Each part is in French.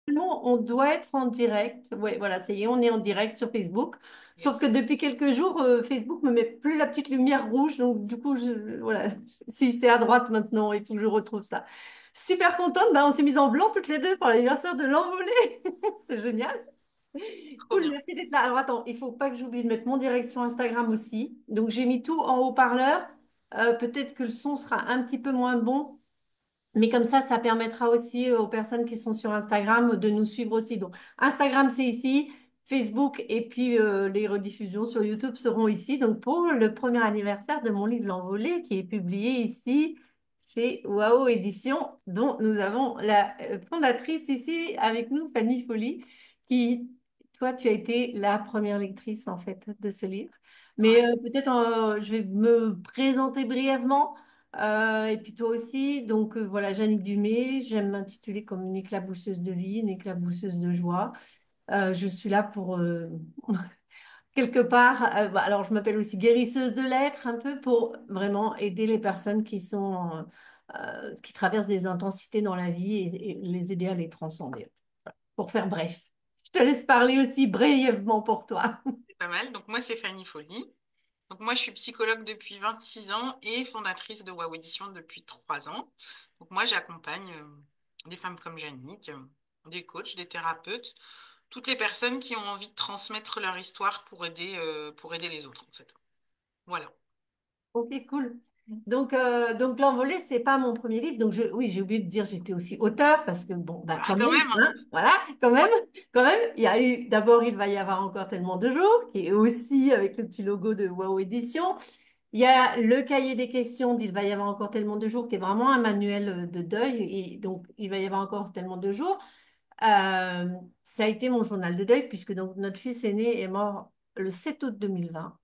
Normalement, on doit être en direct. Oui, voilà, ça y est, on est en direct sur Facebook. Sauf que Yes. depuis quelques jours, Facebook me met plus la petite lumière rouge. Donc, du coup, voilà, si c'est à droite maintenant, il faut que je retrouve ça. Super contente. Ben, on s'est mis en blanc toutes les deux pour l'anniversaire de l'envolée. C'est génial. Trop Cool, bien. merci d'être là. Alors, attends, il faut pas que j'oublie de mettre mon direct sur Instagram aussi. Donc, j'ai mis tout en haut-parleur. Peut-être que le son sera un petit peu moins bon. Mais comme ça permettra aussi aux personnes qui sont sur Instagram de nous suivre aussi. Donc, Instagram, c'est ici, Facebook et puis les rediffusions sur YouTube seront ici. Donc, pour le premier anniversaire de mon livre L'Envolée, qui est publié ici chez Wao Édition, dont nous avons la fondatrice ici avec nous, Fanny Folly, qui, toi, tu as été la première lectrice en fait de ce livre. Mais Ouais. peut-être je vais me présenter brièvement. Et puis toi aussi, donc voilà, Jeannick Dumais, j'aime m'intituler comme une éclabousseuse de vie, une éclabousseuse de joie. Je suis là pour, quelque part, alors je m'appelle aussi guérisseuse de l'être, un peu pour vraiment aider les personnes qui traversent des intensités dans la vie et les aider à les transcender. Pour faire bref, je te laisse parler aussi brièvement pour toi. C'est pas mal. Donc moi, c'est Fanny Folly. Donc moi, je suis psychologue depuis 26 ans et fondatrice de Wow Édition depuis 3 ans. Donc moi, j'accompagne des femmes comme Jannick, des coachs, des thérapeutes, toutes les personnes qui ont envie de transmettre leur histoire pour aider les autres, en fait. Voilà. Ok, cool. Donc L'Envolée, c'est pas mon premier livre. Donc, oui, j'ai oublié de dire, j'étais aussi auteur parce que, bon, bah, Ah, quand quand même, même, hein. hein, voilà, quand même, il y a eu, d'abord, il va y avoir encore tellement de jours, qui est aussi avec le petit logo de Wow Édition. Il y a le cahier des questions d'Il va y avoir encore tellement de jours, qui est vraiment un manuel de deuil. Et donc, il va y avoir encore tellement de jours. Euh, Ça a été mon journal de deuil, puisque donc, notre fils aîné est mort le 7 août 2020.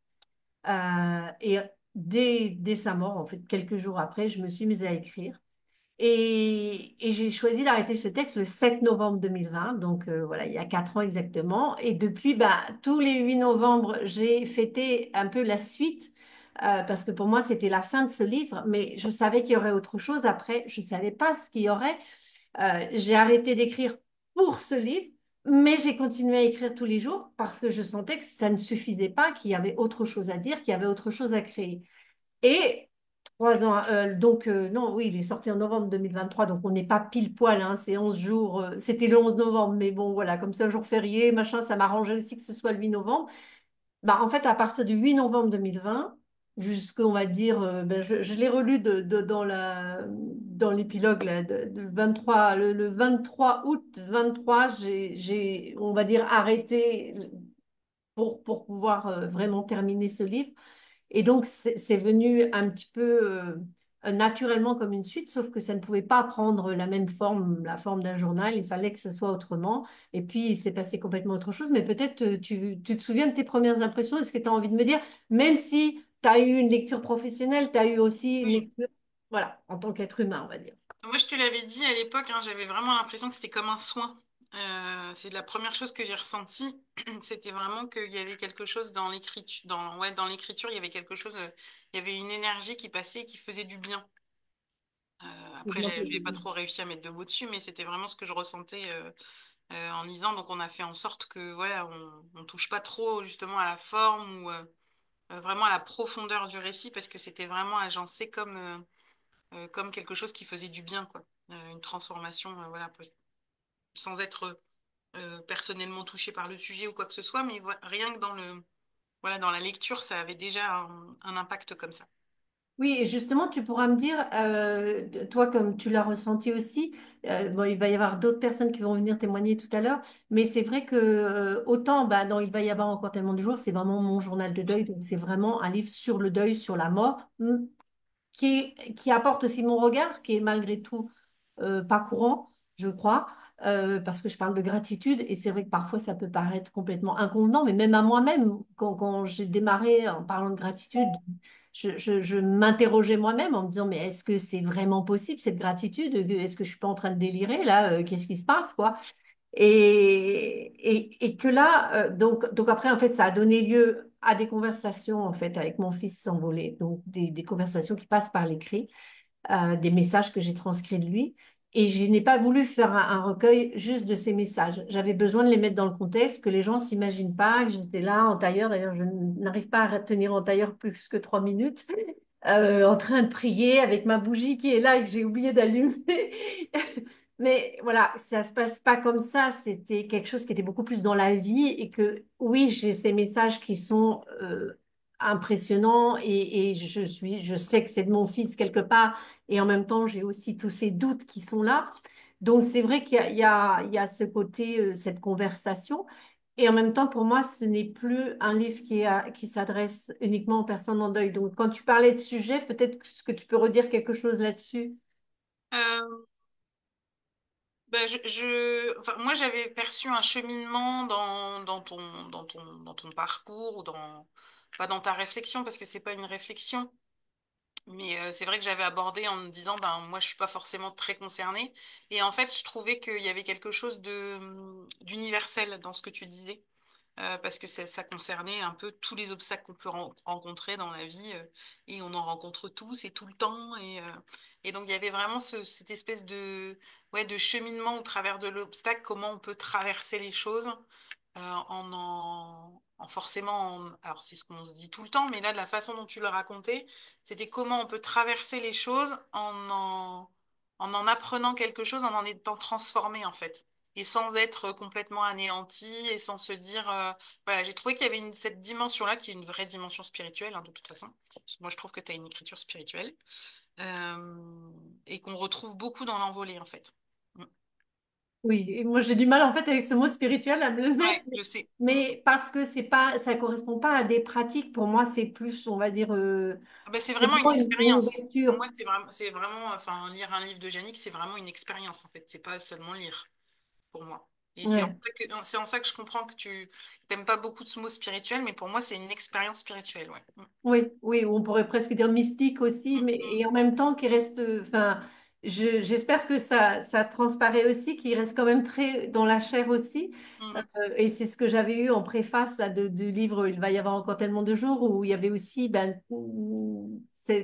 Et dès sa mort, en fait, quelques jours après, je me suis mise à écrire. Et j'ai choisi d'arrêter ce texte le 7 novembre 2020, donc voilà, il y a 4 ans exactement. Et depuis, bah, tous les 8 novembre, j'ai fêté un peu la suite, parce que pour moi, c'était la fin de ce livre, mais je savais qu'il y aurait autre chose après. Je ne savais pas ce qu'il y aurait. J'ai arrêté d'écrire pour ce livre, mais j'ai continué à écrire tous les jours parce que je sentais que ça ne suffisait pas, qu'il y avait autre chose à dire, qu'il y avait autre chose à créer. Et 3 ans, non, oui, il est sorti en novembre 2023, donc on n'est pas pile poil, hein, c'est 11 jours, c'était le 11 novembre, mais bon, voilà, comme c'est un jour férié, machin, ça m'arrangeait aussi que ce soit le 8 novembre. Bah, en fait, à partir du 8 novembre 2020, jusqu'on va dire, ben, je l'ai relu dans l'épilogue là, de 23, le 23 août 23, on va dire, arrêté pour pouvoir vraiment terminer ce livre. Et donc, c'est venu un petit peu naturellement comme une suite, sauf que ça ne pouvait pas prendre la même forme, la forme d'un journal. Il fallait que ce soit autrement. Et puis, il s'est passé complètement autre chose. Mais peut-être tu te souviens de tes premières impressions? Est-ce que tu as envie de me dire, même si tu as eu une lecture professionnelle, tu as eu aussi une Oui. lecture, voilà, en tant qu'être humain, on va dire. Moi, je te l'avais dit à l'époque, hein, j'avais vraiment l'impression que c'était comme un soin. C'est la première chose que j'ai ressentie. C'était vraiment qu'il y avait quelque chose dans l'écriture, ouais, dans l'écriture, il y avait quelque chose, il y avait une énergie qui passait et qui faisait du bien. Après, j'ai pas trop réussi à mettre de mots dessus, mais c'était vraiment ce que je ressentais en lisant. Donc, on a fait en sorte que voilà, on touche pas trop justement à la forme ou vraiment à la profondeur du récit parce que c'était vraiment agencé comme quelque chose qui faisait du bien, quoi. Une transformation, voilà, sans être personnellement touché par le sujet ou quoi que ce soit, mais rien que voilà, dans la lecture, ça avait déjà un impact comme ça. Oui, et justement, tu pourras me dire, toi, comme tu l'as ressenti aussi, bon, il va y avoir d'autres personnes qui vont venir témoigner tout à l'heure, mais c'est vrai que autant, bah, dans Il va y avoir encore tellement de jours, c'est vraiment mon journal de deuil, donc c'est vraiment un livre sur le deuil, sur la mort, qui apporte aussi mon regard, qui est malgré tout pas courant, je crois, parce que je parle de gratitude et c'est vrai que parfois ça peut paraître complètement inconvenant, mais même à moi-même, quand j'ai démarré en parlant de gratitude, je m'interrogeais moi-même en me disant, mais est-ce que c'est vraiment possible cette gratitude? Est-ce que je suis pas en train de délirer là? Qu'est-ce qui se passe, quoi? Et que là, donc après, en fait, ça a donné lieu à des conversations, en fait, avec mon fils s'envoler, donc des conversations qui passent par l'écrit, des messages que j'ai transcrits de lui. Et je n'ai pas voulu faire un recueil juste de ces messages. J'avais besoin de les mettre dans le contexte, que les gens s'imaginent pas que j'étais là en tailleur. D'ailleurs, je n'arrive pas à tenir en tailleur plus que 3 minutes, en train de prier avec ma bougie qui est là et que j'ai oublié d'allumer. Mais voilà, ça se passe pas comme ça. C'était quelque chose qui était beaucoup plus dans la vie et que oui, j'ai ces messages qui sont impressionnants et je sais que c'est de mon fils quelque part et en même temps, j'ai aussi tous ces doutes qui sont là. Donc, c'est vrai qu'il y a ce côté, cette conversation. Et en même temps, pour moi, ce n'est plus un livre qui s'adresse uniquement aux personnes en deuil. Donc, quand tu parlais de sujet, peut-être que tu peux redire quelque chose là-dessus. Euh, Ben, enfin, moi, j'avais perçu un cheminement dans ton parcours ou pas dans ta réflexion, parce que c'est pas une réflexion, mais c'est vrai que j'avais abordé en me disant, ben, moi, je suis pas forcément très concernée. Et en fait, je trouvais qu'il y avait quelque chose d'universel dans ce que tu disais. Parce que ça concernait un peu tous les obstacles qu'on peut rencontrer dans la vie, et on en rencontre tous et tout le temps. Et donc, il y avait vraiment cette espèce ouais, de cheminement au travers de l'obstacle, comment on peut traverser les choses en forcément. Alors, c'est ce qu'on se dit tout le temps, mais là, de la façon dont tu le racontais, c'était comment on peut traverser les choses en apprenant quelque chose, en étant transformé, en fait. Et sans être complètement anéanti et sans se dire. Voilà, j'ai trouvé qu'il y avait cette dimension-là qui est une vraie dimension spirituelle, hein, de toute façon. Parce que moi, je trouve que tu as une écriture spirituelle et qu'on retrouve beaucoup dans l'envolée, en fait. Mm. Oui, et moi j'ai du mal en fait avec ce mot spirituel à me le mettre, Ouais, je sais. Mm. mais parce que c'est pas, ça correspond pas à des pratiques. Pour moi, c'est plus, on va dire, Ah ben, c'est c'est vraiment une vraiment une expérience. Pour ouverture. moi, c'est vraiment, enfin, lire un livre de Jannick, c'est vraiment une expérience, en fait. C'est pas seulement lire, pour moi. Et Ouais. c'est en ça que je comprends que tu n'aimes pas beaucoup ce mot spirituel, mais pour moi, c'est une expérience spirituelle, ouais. Mm. Oui, oui, on pourrait presque dire mystique aussi, Mm, mais mm, et en même temps qui reste, enfin, j'espère que ça transparaît aussi, qu'il reste quand même très dans la chair aussi. mm, Et c'est ce que j'avais eu en préface là, du livre Il va y avoir encore tellement de jours, où il y avait aussi, ben,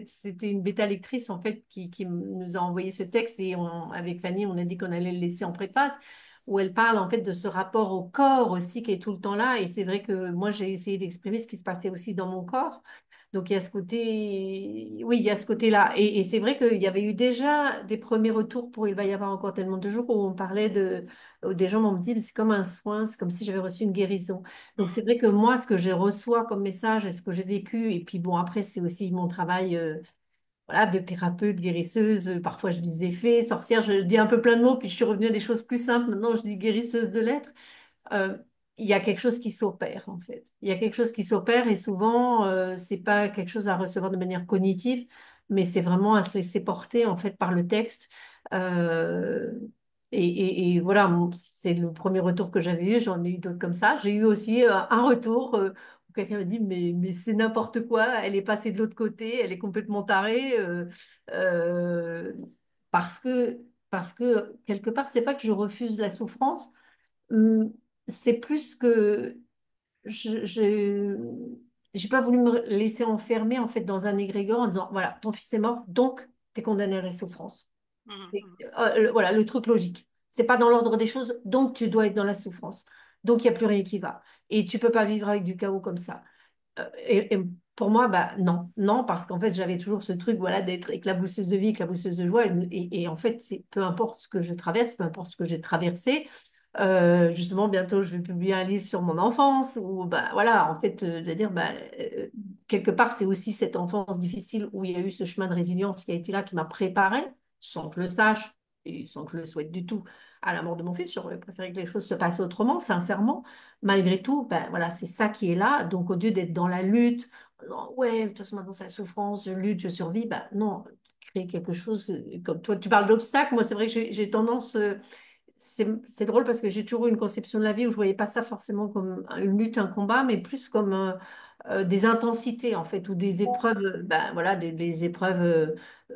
c'était une bêta lectrice en fait qui nous a envoyé ce texte et avec Fanny, on a dit qu'on allait le laisser en préface, où elle parle en fait de ce rapport au corps aussi qui est tout le temps là. Et c'est vrai que moi, j'ai essayé d'exprimer ce qui se passait aussi dans mon corps. Donc il y a ce côté, oui, il y a ce côté-là. Et c'est vrai qu'il y avait eu déjà des premiers retours pour Il va y avoir encore tellement de jours où on parlait où des gens m'ont dit, mais c'est comme un soin, c'est comme si j'avais reçu une guérison. Donc c'est mm, vrai que moi, ce que je reçois comme message et ce que j'ai vécu, et puis bon, après, c'est aussi mon travail. Voilà, de thérapeute, guérisseuse, parfois je disais fée, sorcière, je dis un peu plein de mots, puis je suis revenue à des choses plus simples, maintenant je dis guérisseuse de l'être. Euh, il y a quelque chose qui s'opère en fait. Il y a quelque chose qui s'opère et souvent c'est pas quelque chose à recevoir de manière cognitive, mais c'est vraiment à se laisser porter en fait par le texte. Euh, et voilà, c'est le premier retour que j'avais eu. J'en ai eu d'autres comme ça. J'ai eu aussi un retour où quelqu'un m'a dit mais c'est n'importe quoi. Elle est passée de l'autre côté. Elle est complètement tarée euh, parce que parce que quelque part c'est pas que je refuse la souffrance. Hum, C'est plus que je j'ai pas voulu me laisser enfermer en fait dans un égrégore en disant voilà, ton fils est mort, donc tu es condamné à la souffrance. mm, mm, Voilà, le truc logique. C'est pas dans l'ordre des choses, donc tu dois être dans la souffrance. Donc il n'y a plus rien qui va. Et tu peux pas vivre avec du chaos comme ça. Et pour moi, bah non, non, parce qu'en fait, j'avais toujours ce truc, voilà, d'être éclabousseuse de vie, éclabousseuse de joie. Et en fait, c'est peu importe ce que je traverse, peu importe ce que j'ai traversé. Justement, bientôt, je vais publier un livre sur mon enfance, où, bah voilà, en fait, de dire, bah, quelque part, c'est aussi cette enfance difficile où il y a eu ce chemin de résilience qui a été là, qui m'a préparé, sans que je le sache et sans que je le souhaite du tout, à la mort de mon fils. J'aurais préféré que les choses se passent autrement, sincèrement. Malgré tout, ben, voilà, c'est ça qui est là. Donc, au lieu d'être dans la lutte, en disant, ouais, de toute façon, maintenant, c'est la souffrance, je lutte, je survis, ben, non, créer quelque chose. Comme toi, tu parles d'obstacles. Moi, c'est vrai que j'ai tendance. C'est drôle parce que j'ai toujours eu une conception de la vie où je voyais pas ça forcément comme une lutte, un combat, mais plus comme des intensités en fait, ou des épreuves, ben, voilà, des épreuves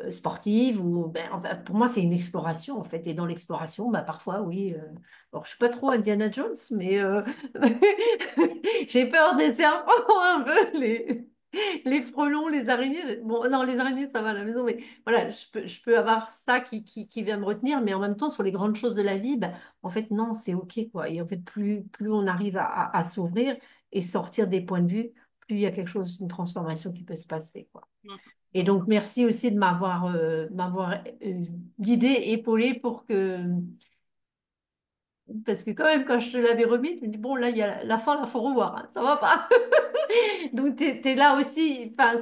sportives. Ou, ben, enfin, pour moi, c'est une exploration en fait. Et dans l'exploration, ben, parfois, oui. Alors, je suis pas trop Indiana Jones, mais j'ai peur des serpents un peu. Les frelons, les araignées. Bon, non, les araignées, ça va à la maison, mais voilà, je peux avoir ça qui vient me retenir, mais en même temps, sur les grandes choses de la vie, ben, en fait, non, c'est OK, quoi. Et en fait, plus on arrive à s'ouvrir et sortir des points de vue, plus il y a quelque chose, une transformation qui peut se passer, quoi. Mm, Et mm. donc, merci aussi de m'avoir guidée, épaulée pour que parce que quand même, quand je te l'avais remis, tu me dis, bon, là, il y a la fin, là, faut revoir, hein, ça va pas. Donc, tu es, là aussi, enfin,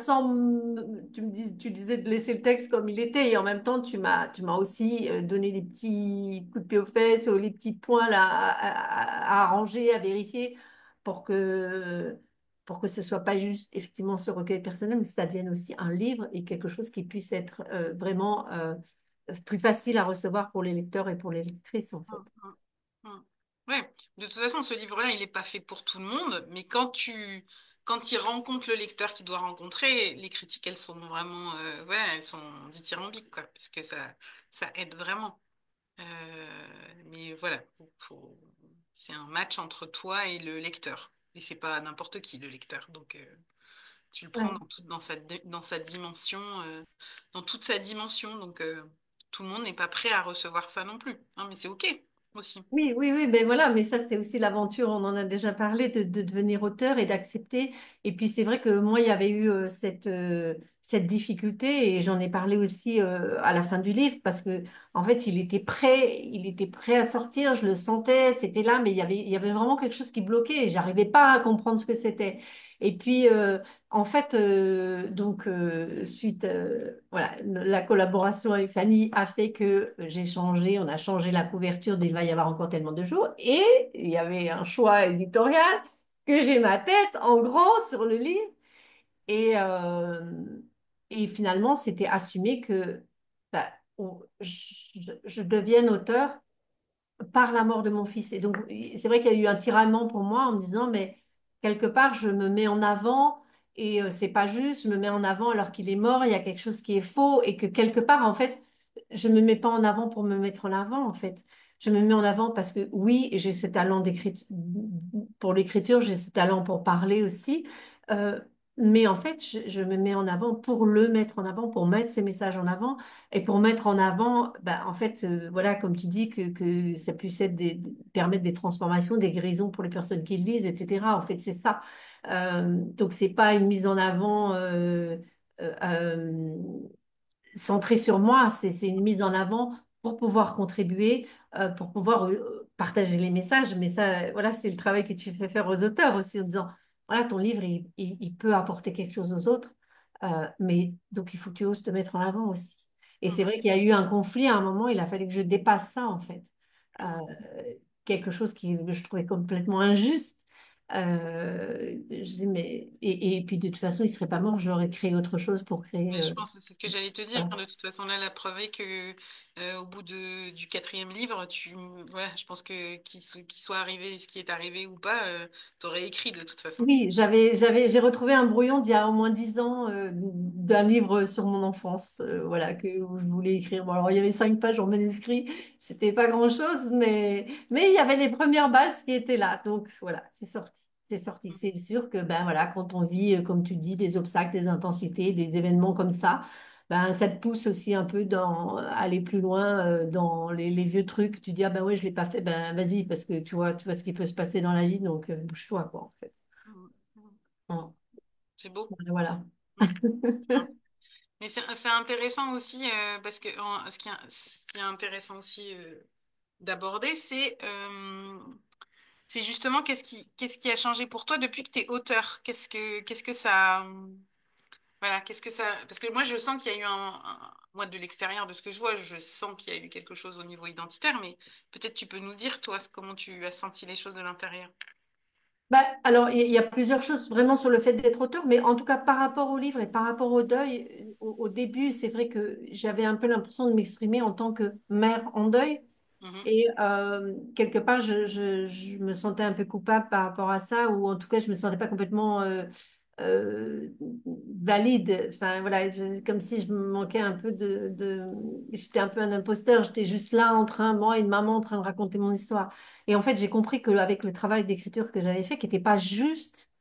tu disais de laisser le texte comme il était, et en même temps, tu m'as aussi donné des petits coups de pied aux fesses, ou les petits points là, à arranger, à vérifier, pour que, pour que ce soit pas juste, effectivement, ce recueil personnel, mais que ça devienne aussi un livre et quelque chose qui puisse être vraiment plus facile à recevoir pour les lecteurs et pour les lectrices, en Mm, fait. mm, mm. Ouais, de toute façon, ce livre-là, il n'est pas fait pour tout le monde, mais quand il rencontre le lecteur qu'il doit rencontrer, les critiques, elles sont vraiment, voilà, elles sont dithyrambiques, quoi, parce que ça aide vraiment. Mais voilà, c'est un match entre toi et le lecteur. Et c'est pas n'importe qui, le lecteur. Donc, tu le prends Ouais. dans sa dimension, dans toute sa dimension. Donc, tout le monde n'est pas prêt à recevoir ça non plus. Hein, mais c'est OK aussi. Oui, oui, oui, ben voilà, mais ça, c'est aussi l'aventure, on en a déjà parlé, de devenir auteur et d'accepter. Et puis, c'est vrai que moi, il y avait eu cette difficulté et j'en ai parlé aussi à la fin du livre parce que, en fait, il était prêt à sortir, je le sentais, c'était là, mais il y avait vraiment quelque chose qui bloquait et j'arrivais pas à comprendre ce que c'était. Et puis, en fait, suite, voilà, la collaboration avec Fanny a fait que j'ai changé, on a changé la couverture d'Il va y avoir encore tellement de jours, et il y avait un choix éditorial que j'ai ma tête en grand sur le livre, et, euh, et finalement, c'était assumé que bah, je devienne auteur par la mort de mon fils. Et donc, c'est vrai qu'il y a eu un tiraillement pour moi en me disant, mais quelque part, je me mets en avant et c'est pas juste, je me mets en avant alors qu'il est mort, il y a quelque chose qui est faux et que quelque part, en fait, je me mets pas en avant pour me mettre en avant, en fait. Je me mets en avant parce que oui, j'ai ce talent d'écriture, pour l'écriture, j'ai ce talent pour parler aussi. Euh, mais en fait, je me mets en avant pour le mettre en avant, pour mettre ces messages en avant. Et pour mettre en avant, bah, en fait, voilà, comme tu dis, que ça puisse être permettre des transformations, des guérisons pour les personnes qui le lisent, etc. En fait, c'est ça. Donc, c'est pas une mise en avant euh, euh, centrée sur moi, c'est une mise en avant pour pouvoir contribuer, pour pouvoir partager les messages. Mais ça, voilà, c'est le travail que tu fais faire aux auteurs aussi, en disant, voilà, ton livre, il peut apporter quelque chose aux autres, mais donc il faut que tu oses te mettre en avant aussi. Et c'est Mm, vrai qu'il y a eu un conflit à un moment, il a fallu que je dépasse ça, en fait. Euh, mm. quelque chose que je trouvais complètement injuste. Je dis, mais, et puis de toute façon, il ne serait pas mort, j'aurais créé autre chose pour créer. Mais je pense que c'est ce que j'allais te dire. Voilà. De toute façon, là, la preuve est que au bout du quatrième livre, voilà, je pense que qu'il soit arrivé ce qui est arrivé ou pas, t'aurais écrit de toute façon. Oui, j'ai retrouvé un brouillon d'il y a au moins 10 ans d'un livre sur mon enfance, voilà, où je voulais écrire. Bon, alors, il y avait 5 pages en manuscrit, c'était pas grand-chose, mais il y avait les premières bases qui étaient là. Donc, voilà, c'est sorti. C'est sorti. Mm, C'est sûr que, ben voilà, quand on vit, comme tu dis, des obstacles, des intensités, des événements comme ça te pousse aussi un peu à aller plus loin dans les vieux trucs. Tu dis, ah ben ouais, je l'ai pas fait, ben vas-y, parce que tu vois ce qui peut se passer dans la vie, donc bouge-toi, quoi, en fait. mm, mm. Mm. C'est beau. Voilà. Mm. Mais c'est intéressant aussi parce que ce qui est intéressant aussi d'aborder, c'est justement qu'est-ce qui a changé pour toi depuis que tu es auteur? Qu'est-ce que ça, voilà, qu'est-ce que ça, parce que moi je sens qu'il y a eu moi de l'extérieur de ce que je vois, je sens qu'il y a eu quelque chose au niveau identitaire, mais peut-être tu peux nous dire toi comment tu as senti les choses de l'intérieur. Bah, alors, il y a plusieurs choses vraiment sur le fait d'être auteur, mais en tout cas par rapport au livre et par rapport au deuil, au début, c'est vrai que j'avais un peu l'impression de m'exprimer en tant que mère en deuil. Mhm. Et quelque part, je me sentais un peu coupable par rapport à ça, ou en tout cas, je me sentais pas complètement euh, valide. Enfin, voilà, comme si je me manquais un peu J'étais un peu un imposteur, j'étais juste là en train, moi et une maman en train de raconter mon histoire. Et en fait, j'ai compris qu'avec le travail d'écriture que j'avais fait, qui n'était pas juste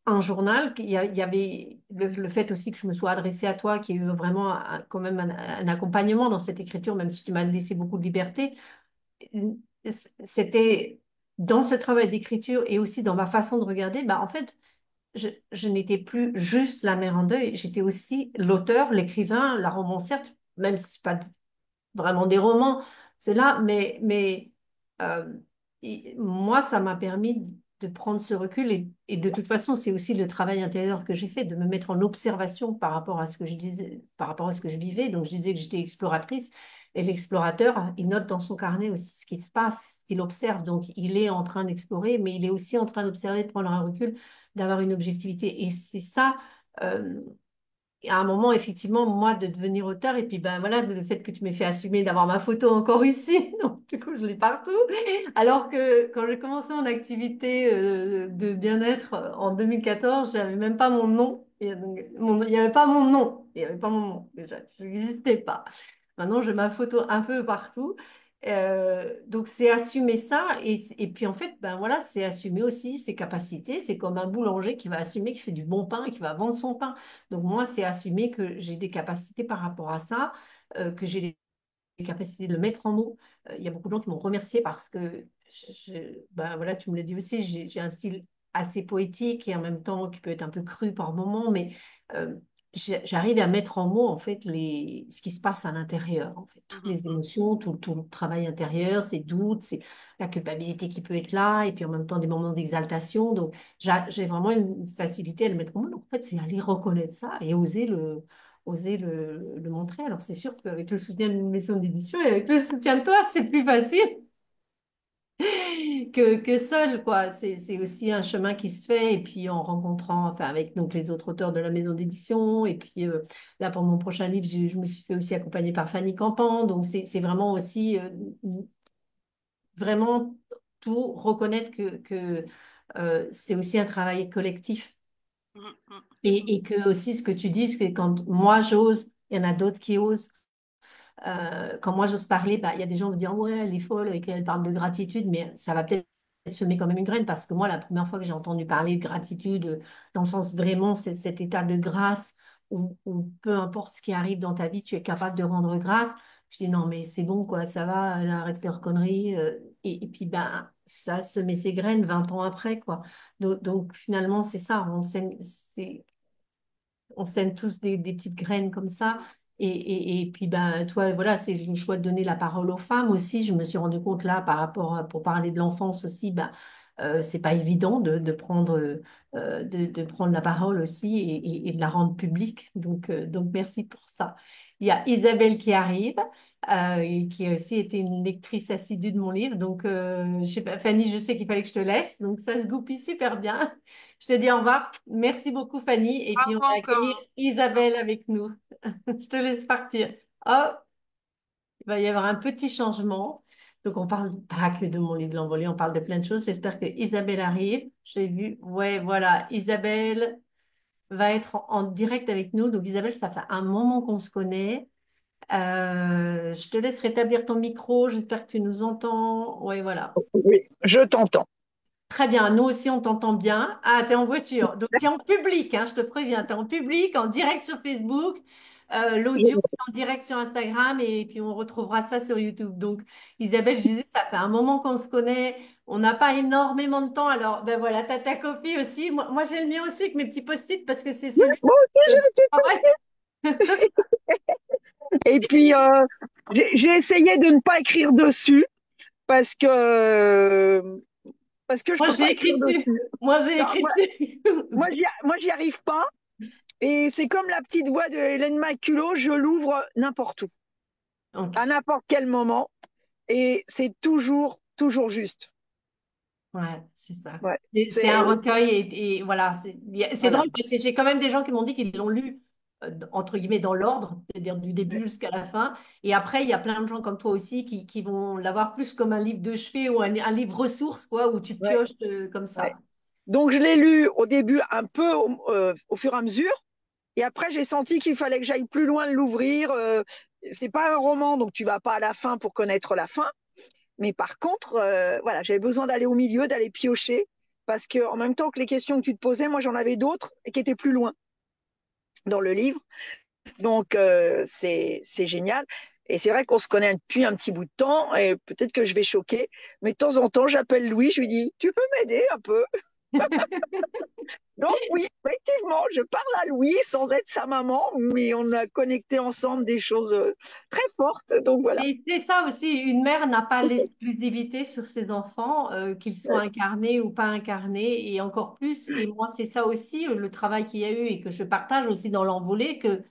un journal. Il y avait le fait aussi que je me sois adressée à toi, qu'il y a eu vraiment quand même un accompagnement dans cette écriture, même si tu m'as laissé beaucoup de liberté. C'était dans ce travail d'écriture et aussi dans ma façon de regarder, bah, en fait, je n'étais plus juste la mère en deuil, j'étais aussi l'auteur, l'écrivain, la romancière, même si c'est pas vraiment des romans, c'est là, mais euh, moi, ça m'a permis de prendre ce recul et de toute façon, c'est aussi le travail intérieur que j'ai fait, de me mettre en observation par rapport à ce que je disais, par rapport à ce que je vivais. Donc, je disais que j'étais exploratrice et l'explorateur, il note dans son carnet aussi ce qui se passe, ce qu'il observe. Donc, il est en train d'explorer, mais il est aussi en train d'observer, de prendre un recul, d'avoir une objectivité. Et c'est ça. euh, à un moment, effectivement, moi, de devenir auteur, et puis ben voilà, le fait que tu m'aies fait assumer d'avoir ma photo encore ici, donc du coup, je l'ai partout. Alors que quand j'ai commencé mon activité de bien-être en 2014, j'avais même pas mon nom. Et donc, il n'y avait pas mon nom. Il n'y avait pas mon nom, déjà. Je n'existais pas. Maintenant, j'ai ma photo un peu partout. Donc, c'est assumer ça. Et puis, en fait, ben voilà, c'est assumer aussi ses capacités. C'est comme un boulanger qui va assumer qu'il fait du bon pain et qui va vendre son pain. Donc moi, c'est assumer que j'ai des capacités par rapport à ça, que j'ai les capacités de le mettre en mots. Il y a beaucoup de gens qui m'ont remercié parce que, ben voilà, tu me l'as dit aussi, j'ai un style assez poétique et en même temps qui peut être un peu cru par moments, mais euh, j'arrive à mettre en mots en fait ce qui se passe à l'intérieur, en fait, toutes Mhm, les émotions, tout le travail intérieur, ces doutes, c'est la culpabilité qui peut être là et puis en même temps des moments d'exaltation. Donc j'ai vraiment une facilité à le mettre en mots. Donc, en fait, c'est aller reconnaître ça et oser le montrer. Alors, c'est sûr qu'avec le soutien d'une maison d'édition et avec le soutien de toi, c'est plus facile que seul, quoi. C'est aussi un chemin qui se fait, et puis en rencontrant, enfin, avec donc les autres auteurs de la maison d'édition, et puis là, pour mon prochain livre, je me suis fait aussi accompagner par Fanny Campan, donc c'est vraiment aussi, vraiment tout reconnaître que c'est aussi un travail collectif. mhm, mhm, Et que aussi, ce que tu dis, c'est quand moi j'ose, il y en a d'autres qui osent. Quand moi j'ose parler, bah, il y a des gens qui vont dire ouais, elle est folle et qu'elle parle de gratitude, mais ça va peut-être semer quand même une graine parce que moi, la première fois que j'ai entendu parler de gratitude, dans le sens vraiment, c'est cet état de grâce où peu importe ce qui arrive dans ta vie, tu es capable de rendre grâce. Je dis non, mais c'est bon, quoi, ça va, arrête leurs conneries. Et puis, ben, ça se met ses graines 20 ans après, quoi. Donc finalement, c'est ça, on sème tous des petites graines comme ça. Et puis, ben, toi, voilà, c'est une choix de donner la parole aux femmes aussi. Je me suis rendu compte là, par rapport pour parler de l'enfance aussi, ben, c'est pas évident de prendre la parole aussi et de la rendre publique. Donc, merci pour ça. Il y a Isabelle qui arrive, et qui a aussi été une lectrice assidue de mon livre. Donc, je sais pas, Fanny, je sais qu'il fallait que je te laisse. Donc, ça se goupille super bien. Je te dis au revoir. Merci beaucoup, Fanny. Et puis, on bravo va encore, accueillir hein. Isabelle avec nous. Je te laisse partir. Oh, il va y avoir un petit changement. Donc, on parle pas que de mon livre de l'envolée, on parle de plein de choses. J'espère que Isabelle arrive. J'ai vu. Ouais, voilà. Isabelle va être en direct avec nous. Donc, Isabelle, ça fait un moment qu'on se connaît. Je te laisse rétablir ton micro. J'espère que tu nous entends. Ouais, voilà. Oui, je t'entends. Très bien, nous aussi on t'entend bien. Ah, tu es en voiture, donc tu es en public, hein, je te préviens, tu es en public, en direct sur Facebook, l'audio est en direct sur Instagram et puis on retrouvera ça sur YouTube. Donc Isabelle, je disais, ça fait un moment qu'on se connaît, on n'a pas énormément de temps, alors ben voilà, tu as ta copie aussi. Moi j'ai le mien aussi avec mes petits post-it parce que c'est celui Moi aussi, que... Ah ouais. et puis, j'ai essayé de ne pas écrire dessus parce que, parce que je Moi peux j'ai pas écrire écrit dessus, dessus. moi j'ai Non, écrit dessus. moi, j'y arrive pas. Et c'est comme la petite voix de Hélène Maculot, je l'ouvre n'importe où, Ok. à n'importe quel moment. Et c'est toujours, toujours juste. Ouais, c'est ça. Ouais. C'est un recueil et voilà, c'est Voilà. drôle parce que j'ai quand même des gens qui m'ont dit qu'ils l'ont lu entre guillemets dans l'ordre, c'est-à-dire du début Ouais. jusqu'à la fin. Et après, il y a plein de gens comme toi aussi qui vont l'avoir plus comme un livre de chevet ou un livre ressource, quoi, où tu Ouais. pioches comme Ouais. ça. Donc, je l'ai lu au début un peu au fur et à mesure. Et après, j'ai senti qu'il fallait que j'aille plus loin de l'ouvrir. C'est pas un roman, donc tu vas pas à la fin pour connaître la fin. Mais par contre, voilà, j'avais besoin d'aller au milieu, d'aller piocher. parce que en même temps que les questions que tu te posais, moi j'en avais d'autres et qui étaient plus loin dans le livre. Donc c'est génial. Et c'est vrai qu'on se connaît depuis un petit bout de temps et peut-être que je vais choquer, mais de temps en temps j'appelle Louis, je lui dis tu peux m'aider un peu. Donc oui, effectivement, je parle à Louis sans être sa maman, mais on a connecté ensemble des choses très fortes. Donc voilà. Mais c'est ça aussi, une mère n'a pas l'exclusivité sur ses enfants, qu'ils soient incarnés ou pas incarnés, et encore plus. Et moi, c'est ça aussi, le travail qu'il y a eu et que je partage aussi dans l'envolée, que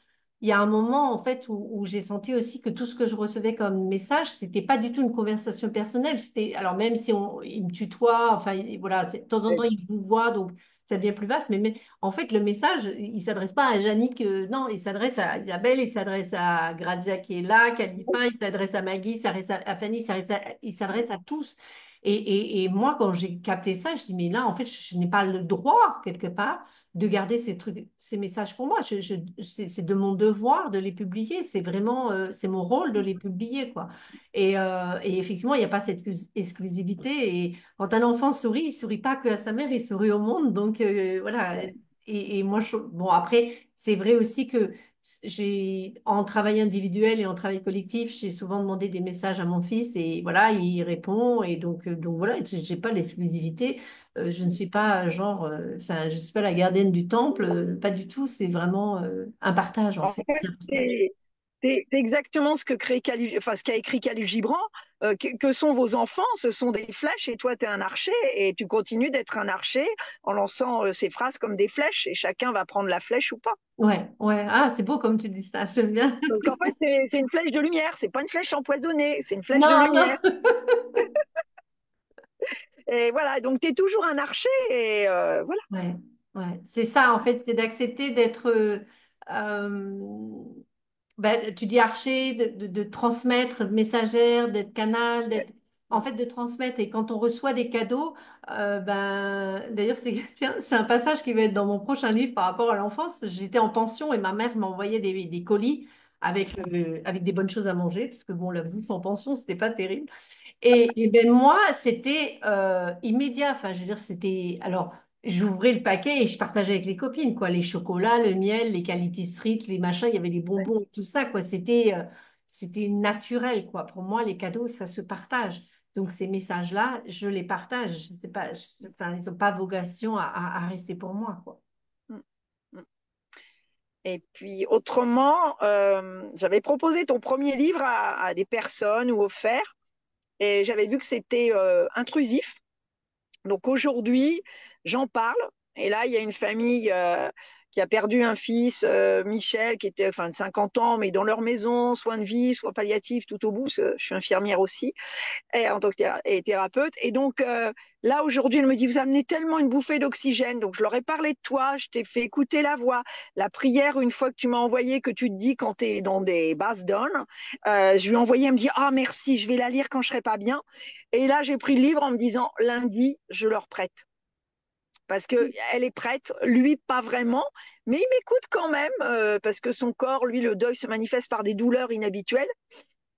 il y a un moment en fait où j'ai senti aussi que tout ce que je recevais comme message, c'était pas du tout une conversation personnelle. C'était alors même si il me tutoie, enfin voilà, de temps en temps il vous voit, donc ça devient plus vaste. Mais en fait, le message, il s'adresse pas à Yannick, non, il s'adresse à Isabelle, il s'adresse à Grazia qui est là, Khalifa, il s'adresse à Maggie, il s'adresse à Fanny, il s'adresse à tous. Et moi, quand j'ai capté ça, je dis, mais là, en fait, je n'ai pas le droit, quelque part, de garder ces trucs, ces messages pour moi. C'est de mon devoir de les publier. C'est vraiment, c'est mon rôle de les publier, quoi. Et effectivement, il n'y a pas cette exclusivité. Et quand un enfant sourit, il sourit pas que à sa mère, il sourit au monde. Donc voilà. Et moi, bon après, c'est vrai aussi que en travail individuel et en travail collectif, j'ai souvent demandé des messages à mon fils et voilà, il répond. Et donc voilà, j'ai pas l'exclusivité. Je ne suis pas genre, enfin, je suis pas la gardienne du temple, pas du tout. C'est vraiment un partage en En fait. fait, C'est un partage. c'est exactement ce que enfin, ce qu'a écrit Khalil Gibran. Que sont vos enfants? Ce sont des flèches et toi, tu es un archer et tu continues d'être un archer en lançant ces phrases comme des flèches et chacun va prendre la flèche ou pas. Ouais, ouais. Ah, c'est beau comme tu dis ça. J'aime bien. Donc en fait, c'est une flèche de lumière, c'est pas une flèche empoisonnée, c'est une flèche de Non, lumière. non. Et voilà, donc tu es toujours un archer et voilà. Ouais, ouais. C'est ça, en fait, c'est d'accepter d'être, euh, ben, tu dis archer, de transmettre, messagère, d'être canal, en fait, de transmettre. Et quand on reçoit des cadeaux, ben, d'ailleurs, tiens, c'est un passage qui va être dans mon prochain livre par rapport à l'enfance. J'étais en pension et ma mère m'envoyait des colis avec des bonnes choses à manger, parce que bon, la bouffe en pension, c'était pas terrible. Et ben moi, c'était immédiat. Enfin, je veux dire, c'était. Alors, j'ouvrais le paquet et je partageais avec les copines, quoi. Les chocolats, le miel, les quality street, les machins, il y avait les bonbons, tout ça, quoi. C'était naturel, quoi. Pour moi, les cadeaux, ça se partage. Donc, ces messages-là, je les partage. Je sais pas, enfin, ils n'ont pas vocation à rester pour moi, quoi. Et puis autrement, j'avais proposé ton premier livre à des personnes ou offert et j'avais vu que c'était intrusif. Donc aujourd'hui, j'en parle. Et là, il y a une famille qui a perdu un fils, Michel, qui était enfin, de 50 ans, mais dans leur maison, soins de vie, soins palliatifs, tout au bout. Je suis infirmière aussi et en tant que thérapeute. Et donc là, aujourd'hui, elle me dit, vous amenez tellement une bouffée d'oxygène. Donc je leur ai parlé de toi, je t'ai fait écouter la voix. La prière, une fois que tu m'as envoyé, que tu te dis quand tu es dans des basses donnes, je lui ai envoyé, elle me dit, ah merci, je vais la lire quand je serai pas bien. Et là, j'ai pris le livre en me disant, lundi, je leur prête. Parce qu'elle est prête, lui pas vraiment, mais il m'écoute quand même, parce que son corps, lui, le deuil se manifeste par des douleurs inhabituelles.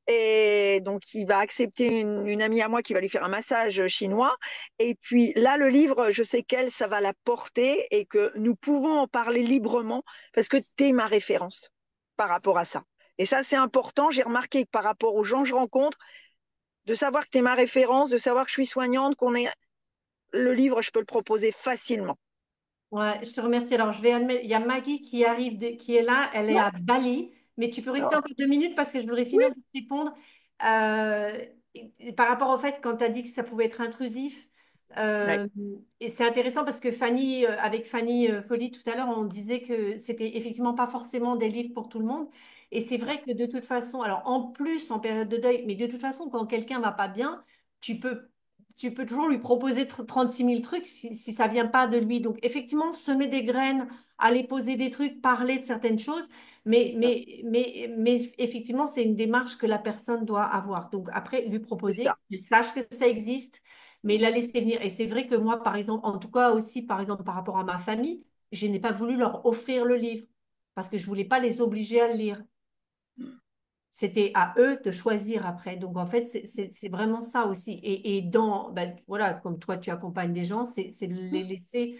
Et donc, il va accepter une amie à moi qui va lui faire un massage chinois. Et puis là, le livre, je sais qu'elle, ça va la porter et que nous pouvons en parler librement parce que tu es ma référence par rapport à ça. Et ça, c'est important. J'ai remarqué que par rapport aux gens que je rencontre, de savoir que tu es ma référence, de savoir que je suis soignante, qu'on est le livre, je peux le proposer facilement. Ouais, je te remercie. Alors, je vais admettre, il y a Maggie qui arrive, qui est là, elle est Ouais. à Bali, mais tu peux rester Alors, encore 2 minutes parce que je voudrais oui, finir de te répondre. Et par rapport au fait, quand tu as dit que ça pouvait être intrusif, ouais, euh, et c'est intéressant parce que Fanny, avec Fanny Folly tout à l'heure, on disait que c'était effectivement pas forcément des livres pour tout le monde. Et c'est vrai que de toute façon, alors en plus en période de deuil, mais de toute façon, quand quelqu'un va pas bien, tu peux tu peux toujours lui proposer 36 000 trucs si ça vient pas de lui. Donc, effectivement, semer des graines, aller poser des trucs, parler de certaines choses, mais effectivement, c'est une démarche que la personne doit avoir. Donc, après, lui c'est proposer, ça. qu'il sache que ça existe, mais la laisser venir. Et c'est vrai que moi, par exemple, en tout cas aussi, par exemple, par rapport à ma famille, je n'ai pas voulu leur offrir le livre parce que je voulais pas les obliger à le lire. c'était à eux de choisir après. Donc, en fait, c'est vraiment ça aussi. Et dans, ben, voilà, comme toi, tu accompagnes des gens, c'est de les laisser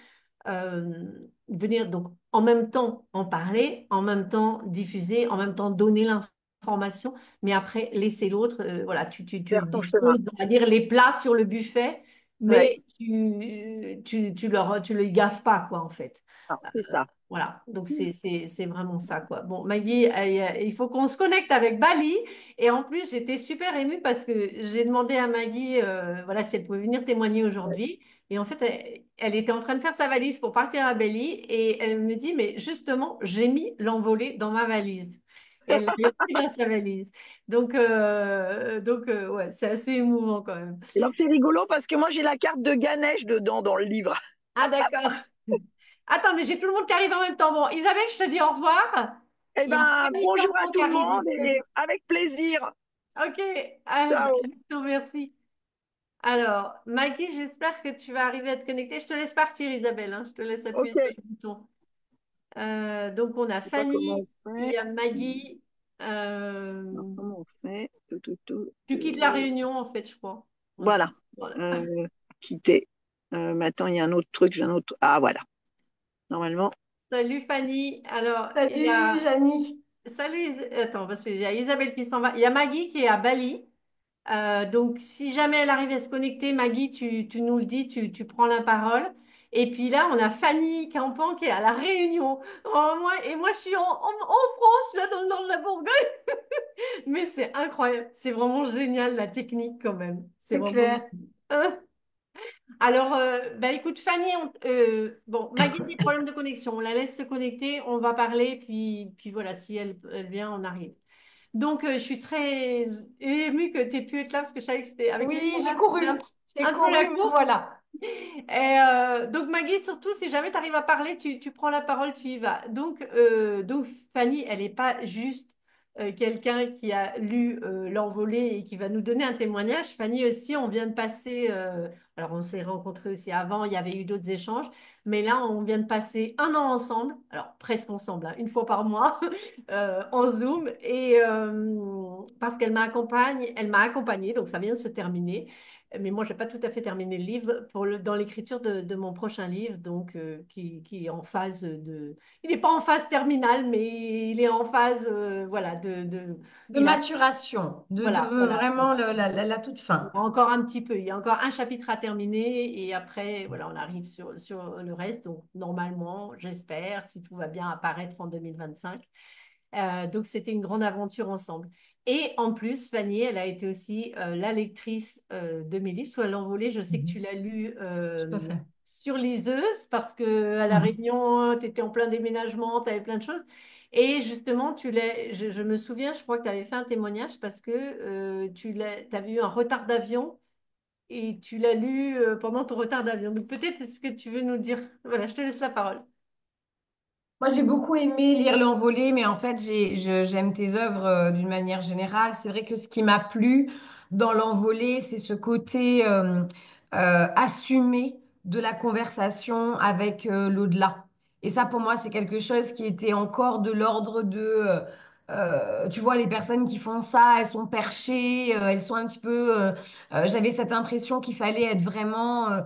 venir, donc, en même temps en parler, en même temps diffuser, en même temps donner l'information, mais après, laisser l'autre, voilà, tu Vers son chemin. disposes, on va dire, les plats sur le buffet, Ouais. mais tu les gaffes pas, quoi, en fait. Alors, c'est ça. Voilà, donc c'est vraiment ça, quoi. Bon, Maggie, il faut qu'on se connecte avec Bali. Et en plus, j'étais super émue parce que j'ai demandé à Maggie, voilà, si elle pouvait venir témoigner aujourd'hui. Et en fait, elle était en train de faire sa valise pour partir à Bali. Et elle me dit, mais justement, j'ai mis l'envolée dans ma valise. Et elle l'avait pris dans sa valise. Donc, ouais, c'est assez émouvant quand même. Et alors, c'est rigolo parce que moi, j'ai la carte de Ganesh dedans dans le livre. Ah, d'accord. Attends, mais j'ai tout le monde qui arrive en même temps. Bon, Isabelle, je te dis au revoir. Eh Il y a ben, Fanny bonjour à Campon qui tout le arrive monde et ici. avec plaisir. Ok, à Ciao. bientôt, merci. Alors, Maggie, j'espère que tu vas arriver à te connecter. Je te laisse partir, Isabelle, hein. Je te laisse Ok. appuyer sur le bouton. Donc, on a Je sais pas comment Fanny, on il fait. y a Maggie. Alors, Euh, comment on fait? Tu quittes la réunion, en fait, je crois. Ouais. Voilà. Voilà. Euh, quitter. Mais attends, il y a un autre truc. J'ai un autre. Ah, voilà. Normalement. Salut, Fanny. Alors, il y Salut, a... Jannick. Salut, attends, parce qu'il y a Isabelle qui s'en va. Il y a Maggie qui est à Bali. Donc, si jamais elle arrive à se connecter, Maggie, tu nous le dis, tu prends la parole. Et puis là, on a Fanny Campan qui est à La Réunion. Moi, je suis en France, là, dans le nord de la Bourgogne. Mais c'est incroyable. C'est vraiment génial, la technique, quand même. C'est C'est vraiment... clair. Hein. Alors, bah, écoute, Fanny, bon, Maggie a des problèmes de connexion. On la laisse se connecter, on va parler, puis voilà, si elle vient, on arrive. Donc, je suis très émue que tu aies pu être là parce que je savais que c'était avec les Oui, horaires, c'était j'ai un peu couru, la me course. voilà. Et donc, Maggie, surtout, si jamais tu arrives à parler, tu prends la parole, tu y vas. Donc Fanny, elle n'est pas juste quelqu'un qui a lu L'Envolée et qui va nous donner un témoignage. Fanny aussi, on vient de passer, alors on s'est rencontrés aussi avant, il y avait eu d'autres échanges, mais là, on vient de passer un an ensemble, alors presque ensemble, hein, une fois par mois, en Zoom, et parce elle m'a accompagnée, donc ça vient de se terminer. Mais moi, je n'ai pas tout à fait terminé le livre dans l'écriture de mon prochain livre, donc qui est en phase de... Il n'est pas en phase terminale, mais il est en phase, voilà, De il a, maturation, de voilà, voilà. vraiment la toute Il fin. y a encore un petit peu, il y a encore un chapitre à terminer et après, voilà, on arrive sur le reste. Donc, normalement, j'espère, si tout va bien, apparaître en 2025. Donc, c'était une grande aventure ensemble. Et en plus, Fanny, elle a été aussi la lectrice de mes livres. Toi, L'Envolée, je sais que tu Mhm. l'as lu Tout à fait. sur liseuse parce que à La Mhm. Réunion, tu étais en plein déménagement, tu avais plein de choses. Et justement, je me souviens, je crois que tu avais fait un témoignage parce que tu avais eu un retard d'avion et tu l'as lu pendant ton retard d'avion. Donc, peut-être est-ce que tu veux nous dire. Voilà, je te laisse la parole. Moi, j'ai beaucoup aimé lire L'Envolée, mais en fait, j'aime tes œuvres d'une manière générale. C'est vrai que ce qui m'a plu dans L'Envolée, c'est ce côté assumé de la conversation avec l'au-delà. Et ça, pour moi, c'est quelque chose qui était encore de l'ordre tu vois, les personnes qui font ça, elles sont perchées, elles sont un petit peu... j'avais cette impression qu'il fallait être vraiment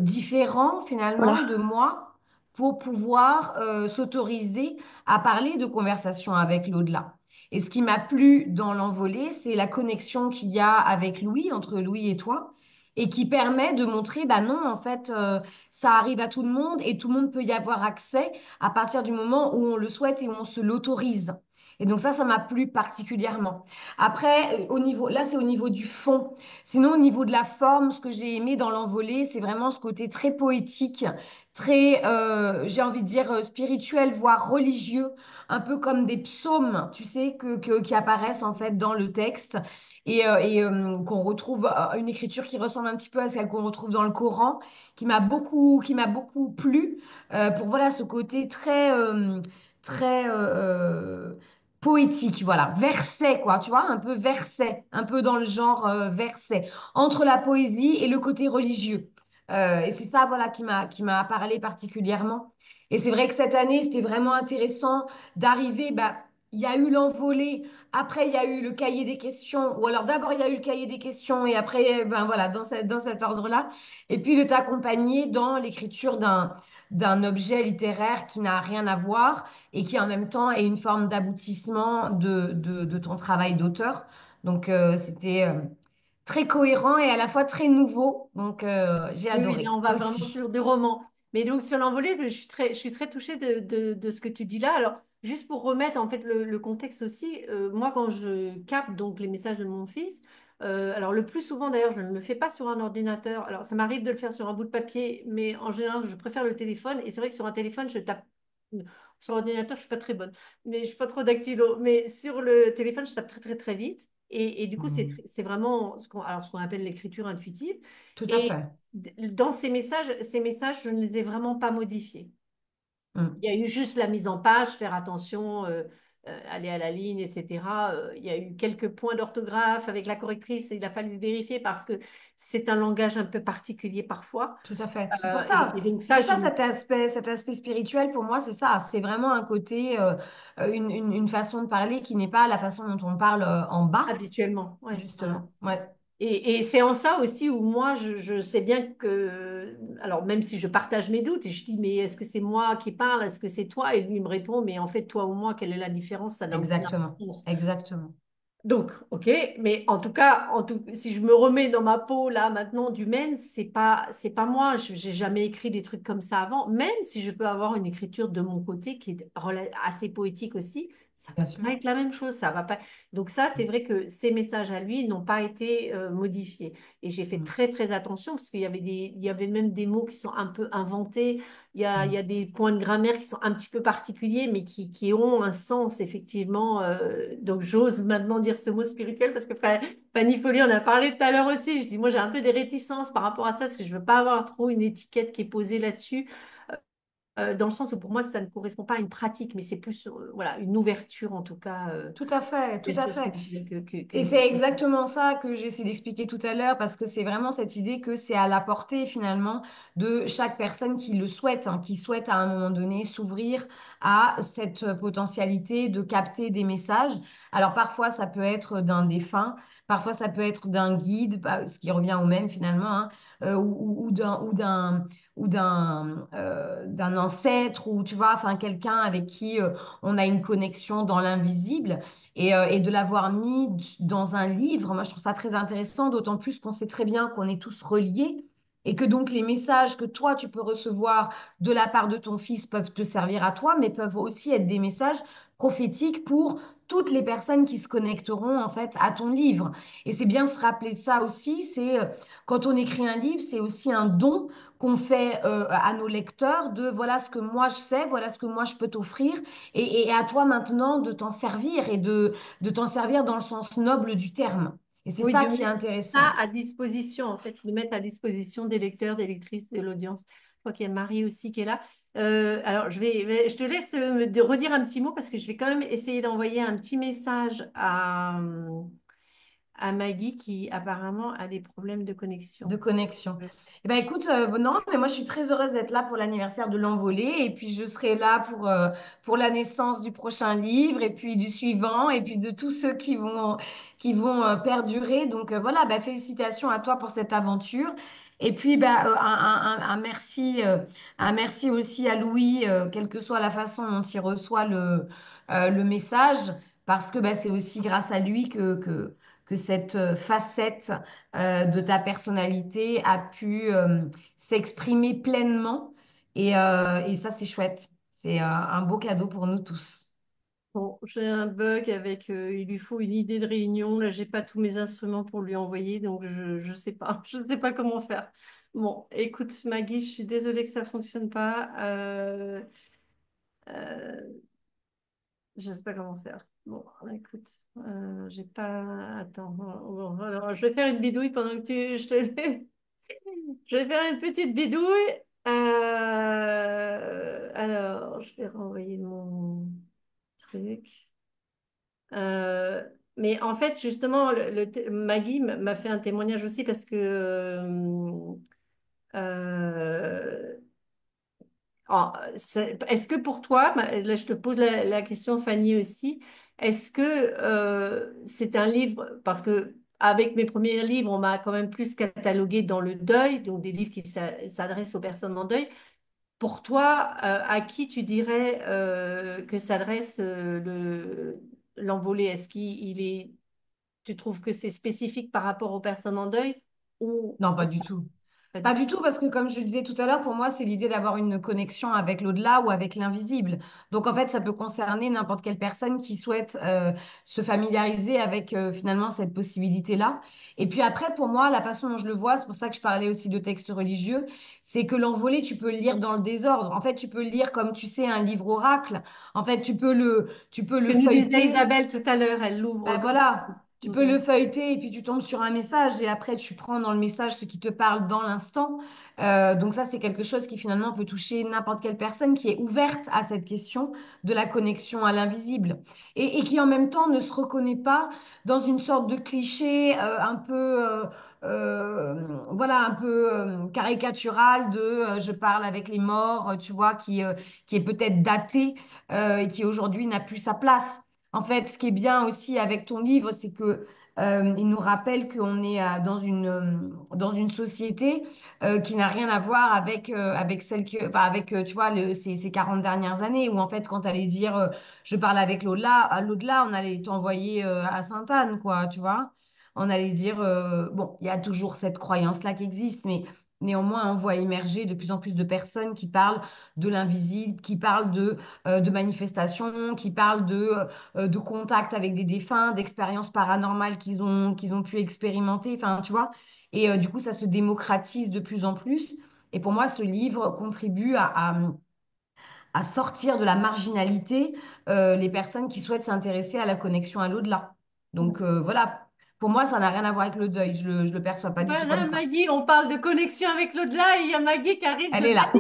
différent, Voilà. finalement, de moi pour pouvoir s'autoriser à parler de conversation avec l'au-delà. Et ce qui m'a plu dans l'envolée, c'est la connexion qu'il y a avec Louis, entre Louis et toi, et qui permet de montrer, bah non, en fait, ça arrive à tout le monde et tout le monde peut y avoir accès à partir du moment où on le souhaite et où on se l'autorise. Et donc ça m'a plu particulièrement. Après, là, c'est au niveau du fond. Sinon, au niveau de la forme, ce que j'ai aimé dans l'envolée, c'est vraiment ce côté très poétique, très, j'ai envie de dire, spirituel, voire religieux, un peu comme des psaumes, tu sais, qui apparaissent en fait dans le texte et qu'on retrouve, une écriture qui ressemble un petit peu à celle qu'on retrouve dans le Coran, qui m'a beaucoup plu, pour voilà ce côté très poétique, voilà, verset, quoi, tu vois, un peu verset, un peu dans le genre verset, entre la poésie et le côté religieux. Et c'est ça, voilà, qui m'a parlé particulièrement. Et c'est vrai que cette année, c'était vraiment intéressant d'arriver, bah, il y a eu l'envolée, après il y a eu le cahier des questions, ou alors d'abord il y a eu le cahier des questions et après, ben voilà, dans cet ordre-là, et puis de t'accompagner dans l'écriture d'un objet littéraire qui n'a rien à voir et qui en même temps est une forme d'aboutissement de ton travail d'auteur. Donc c'était très cohérent et à la fois très nouveau, donc j'ai Oui, oui, là, adoré on va vraiment aussi. sur du roman. Mais donc, sur l'envolée, je suis très touchée de ce que tu dis là. Alors, juste pour remettre en fait le contexte aussi, moi, quand je capte donc les messages de mon fils, alors le plus souvent d'ailleurs, je ne le fais pas sur un ordinateur. Alors, ça m'arrive de le faire sur un bout de papier, mais en général, je préfère le téléphone. Et c'est vrai que sur un téléphone, je tape. Sur l'ordinateur, je suis pas très bonne, mais je suis pas trop dactylo. Mais sur le téléphone, je tape très très très vite. Et du coup, Mm. c'est vraiment ce qu'on appelle l'écriture intuitive. Tout à Et fait. dans ces messages, je ne les ai vraiment pas modifiés. Mm. Il y a eu juste la mise en page, faire attention, aller à la ligne, etc. Il y a eu quelques points d'orthographe avec la correctrice, il a fallu vérifier parce que c'est un langage un peu particulier parfois. Tout à fait. Et donc C'est ça, pour ça cet aspect spirituel, pour moi, c'est ça. C'est vraiment un côté, une façon de parler qui n'est pas la façon dont on parle en bas, habituellement, ouais, voilà. justement. Ouais, Et c'est en ça aussi où moi, je sais bien que, alors même si je partage mes doutes, et je dis, mais est-ce que c'est moi qui parle, est-ce que c'est toi? Et lui, il me répond, mais en fait, toi ou moi, quelle est la différence? Ça n'a aucune exactement. importance. Exactement. Donc, ok, mais en tout cas, si je me remets dans ma peau là maintenant d'humaine, c'est pas moi. J'ai jamais écrit des trucs comme ça avant. Même si je peux avoir une écriture de mon côté qui est assez poétique aussi, ça Bien va sûr. pas être la même chose. Ça va pas. Donc ça, c'est vrai que ces messages à lui n'ont pas été modifiés. Et j'ai fait Mm. très très attention parce il y avait même des mots qui sont un peu inventés. Il y Mm. a des points de grammaire qui sont un petit peu particuliers, mais qui ont un sens, effectivement. Donc, j'ose maintenant dire ce mot spirituel parce que Fanny Folly en a parlé tout à l'heure aussi. Je dis, moi, j'ai un peu des réticences par rapport à ça parce que je veux pas avoir trop une étiquette qui est posée là-dessus, dans le sens où pour moi, ça ne correspond pas à une pratique, mais c'est plus, voilà, une ouverture en tout cas, Tout à fait, tout quelque à chose fait. que Et les c'est exactement ça que j'ai essayé d'expliquer tout à l'heure, parce que c'est vraiment cette idée que c'est à la portée finalement de chaque personne qui le souhaite, hein, qui souhaite à un moment donné s'ouvrir à cette potentialité de capter des messages. Alors parfois ça peut être d'un défunt, parfois ça peut être d'un guide, bah, ce qui revient au même finalement, hein, d'un ancêtre, ou tu vois, enfin quelqu'un avec qui on a une connexion dans l'invisible. Et de l'avoir mis dans un livre, moi je trouve ça très intéressant, d'autant plus qu'on sait très bien qu'on est tous reliés et que donc les messages que toi tu peux recevoir de la part de ton fils peuvent te servir à toi, mais peuvent aussi être des messages prophétiques pour toutes les personnes qui se connecteront en fait à ton livre. Et c'est bien se rappeler de ça aussi, c'est quand on écrit un livre, c'est aussi un don qu'on fait à nos lecteurs de voilà ce que moi je sais, voilà ce que moi je peux t'offrir et à toi maintenant de t'en servir et de t'en servir dans le sens noble du terme. Et c'est Oui, ça de qui est mettre ça intéressant. à disposition, en fait, de mettre à disposition des lecteurs, des lectrices, de l'audience. Je crois qu'il y a Marie aussi qui est là. Alors, je te laisse de redire un petit mot parce que je vais quand même essayer d'envoyer un petit message à Maggie qui apparemment a des problèmes de De connexion. connexion. Eh ben écoute, non, mais moi je suis très heureuse d'être là pour l'anniversaire de l'Envolée et puis je serai là pour la naissance du prochain livre et puis du suivant et puis de tous ceux qui vont perdurer. Donc voilà, bah, félicitations à toi pour cette aventure. Et puis bah, un merci aussi à Louis, quelle que soit la façon dont il reçoit le message, parce que bah, c'est aussi grâce à lui que cette facette de ta personnalité a pu s'exprimer pleinement. Et ça, c'est chouette. C'est un beau cadeau pour nous tous. Bon, j'ai un bug avec, il lui faut une idée de réunion. Là, j'ai pas tous mes instruments pour lui envoyer, donc je sais pas, je sais pas comment faire. Bon, écoute, Maggie, je suis désolée que ça fonctionne pas. Euh, je sais pas comment faire. Bon, écoute, j'ai pas. Attends, bon, alors, je vais faire une bidouille pendant que je te. Je vais faire une petite bidouille. Alors, je vais renvoyer mon truc. Euh, mais en fait, justement, Maggie m'a fait un témoignage aussi parce que, euh, Alors, est-ce que pour toi, là je te pose la question Fanny aussi, est-ce que c'est un livre, parce que avec mes premiers livres, on m'a quand même plus catalogué dans le deuil, donc des livres qui s'adressent aux personnes en deuil. Pour toi, à qui tu dirais que s'adresse l'envolée? Est-ce qu'il est, tu trouves que c'est spécifique par rapport aux personnes en deuil ou Non, pas du tout. pas du Pas tout? du tout, parce que comme je le disais tout à l'heure, pour moi, c'est l'idée d'avoir une connexion avec l'au-delà ou avec l'invisible. Donc, en fait, ça peut concerner n'importe quelle personne qui souhaite se familiariser avec finalement cette possibilité-là. Et puis après, pour moi, la façon dont je le vois, c'est pour ça que je parlais aussi de textes religieux, c'est que l'envolée, tu peux le lire dans le désordre. En fait, tu peux le lire comme, tu sais, un livre oracle. En fait, tu peux le Que nous disait feuilleter. Isabelle tout à l'heure, elle l'ouvre Ben comme voilà, ça. tu peux le feuilleter et puis tu tombes sur un message et après tu prends dans le message ce qui te parle dans l'instant. Donc ça, c'est quelque chose qui finalement peut toucher n'importe quelle personne qui est ouverte à cette question de la connexion à l'invisible et qui en même temps ne se reconnaît pas dans une sorte de cliché un peu... voilà, un peu caricatural de je parle avec les morts, tu vois, qui est peut-être daté et qui aujourd'hui n'a plus sa place. En fait, ce qui est bien aussi avec ton livre, c'est que il nous rappelle qu'on est dans une société qui n'a rien à voir avec celle que, enfin, avec, tu vois, ces 40 dernières années où, en fait, quand tu allais dire je parle avec l'au-delà, à l'au-delà, on allait t'envoyer à Sainte-Anne, quoi, tu vois. On allait dire, bon, il y a toujours cette croyance-là qui existe, mais néanmoins, on voit émerger de plus en plus de personnes qui parlent de l'invisible, qui parlent de manifestations, qui parlent de contact avec des défunts, d'expériences paranormales qu'ils ont pu expérimenter, enfin, tu vois. Et du coup, ça se démocratise de plus en plus. Et pour moi, ce livre contribue à sortir de la marginalité les personnes qui souhaitent s'intéresser à la connexion à l'au-delà. Donc voilà, pour moi, ça n'a rien à voir avec le deuil. Je le perçois pas du tout comme Voilà, ça. Maggie, on parle de connexion avec l'au-delà et il y a Maggie qui arrive Elle de est là.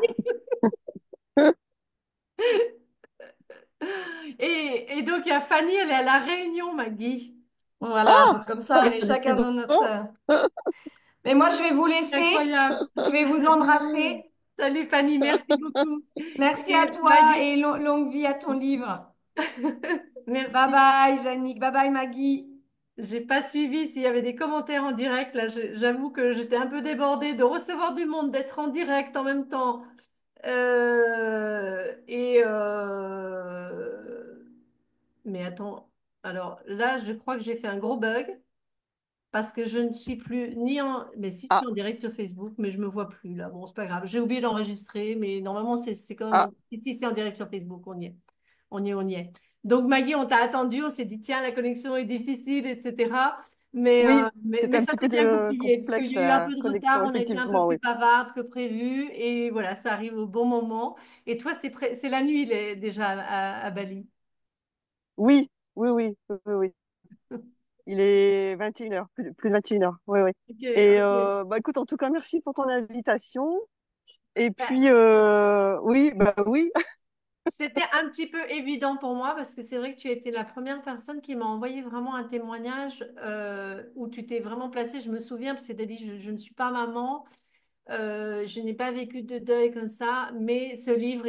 et donc il y a Fanny, elle est à La Réunion, Maggie. Voilà, Ah, donc comme ça, on est dis chacun donc. dans notre... Mais moi, je vais vous C'est laisser. incroyable. Je vais vous embrasser. Salut Fanny, merci beaucoup. Merci à Et toi Maggie, et longue vie à ton livre. Bye merci. bye, Yannick. Bye bye, Maggie. J'ai pas suivi s'il y avait des commentaires en direct. Là, j'avoue que j'étais un peu débordée de recevoir du monde, d'être en direct en même temps. Et mais attends, alors là, je crois que j'ai fait un gros bug parce que je ne suis plus ni en. Mais si je suis Ah, en direct sur Facebook, mais je me vois plus là. Bon, c'est pas grave. J'ai oublié d'enregistrer, mais normalement, c'est quand même. ah, Si c'est en direct sur Facebook, on y est. On y est, on y est. Donc, Maggie, on t'a attendu, on s'est dit, tiens, la connexion est difficile, etc. oui, Mais c'était un ça petit s'est peu bien goupillé, parce qu'il complexe y a eu un la peu de retard, connexion, on a été un peu effectivement, plus oui. bavarde que prévu, et voilà, ça arrive au bon moment. Et toi, c'est la nuit déjà à Bali. Oui, oui, oui, oui, oui, oui. Il est 21 h, plus de 21 h, oui, oui. Ok, Et ok. bah, écoute, en tout cas, merci pour ton invitation. Et Ben, puis, oui, bah oui, c'était un petit peu évident pour moi, parce que c'est vrai que tu étais la première personne qui m'a envoyé vraiment un témoignage où tu t'es vraiment placée. Je me souviens, parce que tu as dit, je ne suis pas maman. Je n'ai pas vécu de deuil comme ça, mais ce livre,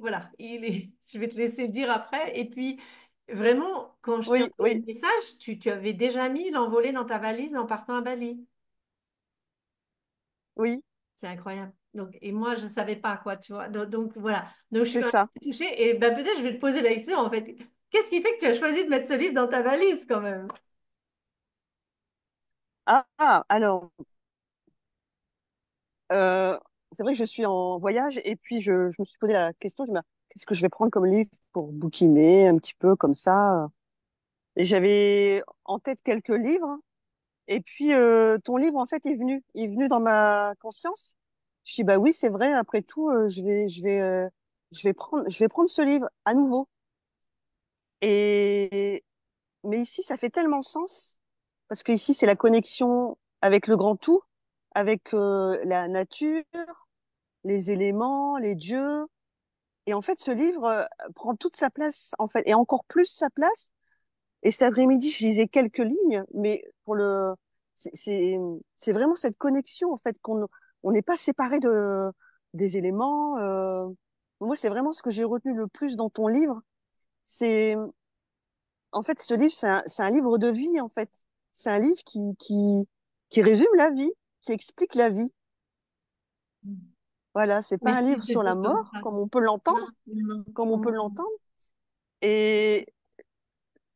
voilà, il est, je vais te laisser le dire après. Et puis, vraiment, quand je t'ai oui, envoyé oui, le message, tu avais déjà mis l'envolée dans ta valise en partant à Bali. oui, C'est incroyable. Donc, et moi, je ne savais pas, quoi, tu vois. Donc, voilà. Donc, je suis c'est un ça. peu touchée. Et ben, peut-être, je vais te poser la question, en fait. Qu'est-ce qui fait que tu as choisi de mettre ce livre dans ta valise, quand même? Alors, euh, c'est vrai que je suis en voyage et puis je me suis posé la question, qu'est-ce que je vais prendre comme livre pour bouquiner un petit peu comme ça. Et j'avais en tête quelques livres. Et puis, ton livre, en fait, il est venu dans ma conscience. Je dis, bah oui, c'est vrai, après tout, je vais prendre ce livre à nouveau. Et, mais ici, ça fait tellement sens, parce que ici, c'est la connexion avec le grand tout, avec la nature, les éléments, les dieux. Et en fait, ce livre prend toute sa place, en fait, et encore plus sa place. Et cet après-midi, je lisais quelques lignes, mais c'est, c'est, c'est vraiment cette connexion, en fait, on n'est pas séparé des éléments. moi, c'est vraiment ce que j'ai retenu le plus dans ton livre. C'est, en fait, ce livre, c'est un livre de vie, en fait. C'est un livre qui résume la vie, qui explique la vie. Voilà, c'est pas un Merci livre de te sur la dire comme mort, ça. comme on peut Non, l'entendre, non, comme on peut non. l'entendre. Et